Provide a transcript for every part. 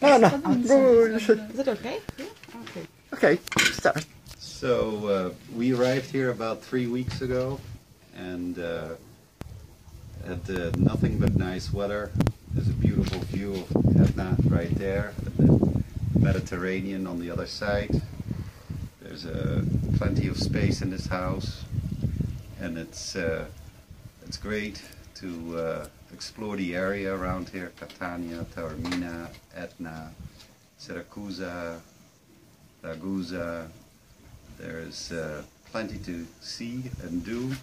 No, no. Go, you should. Is it okay? Yeah? Okay. Okay, start. So we arrived here about 3 weeks ago, and had nothing but nice weather. There's a beautiful view of Etna right there, and the Mediterranean on the other side. There's plenty of space in this house, and it's great to explore the area around here: Catania, Taormina, Etna, Siracusa, Ragusa. There's plenty to see and do.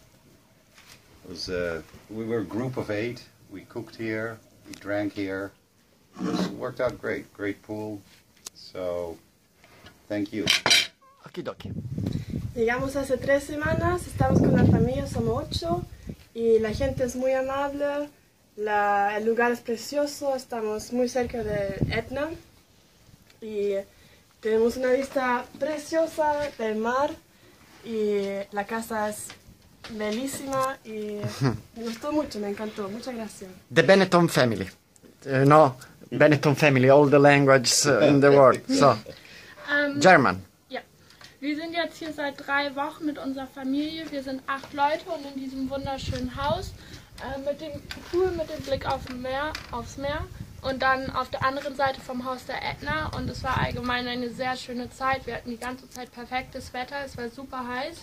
We were a group of 8. We cooked here, we drank here. It worked out great. Great pool. So, thank you. Okidoki. Llegamos hace 3 semanas, estamos con la familia, somos 8 y la gente es muy amable, el lugar es precioso, estamos muy cerca de Etna y tenemos una vista preciosa del mar y la casa es bellísima y me gustó mucho, me encantó, muchas gracias. The Benetton family. No, Benetton family, all the languages in the world. So, German. Ja. Wir sind jetzt hier seit 3 Wochen mit unserer Familie. Wir sind 8 Leute und in diesem wunderschönen Haus mit dem Pool, mit dem Blick aufs Meer und dann auf der anderen Seite vom Haus der Etna, und es war allgemein eine sehr schöne Zeit. Wir hatten die ganze Zeit perfektes Wetter, es war super heiß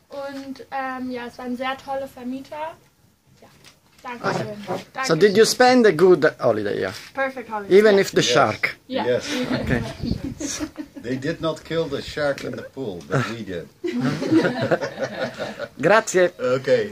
und ja, es waren sehr tolle Vermieter. Ja, danke schön. Danke. So did you spend a good holiday here? Perfect holiday. Even if the shark? Ja. Yes. Okay. They did not kill the shark in the pool, but we did. Grazie. Okay.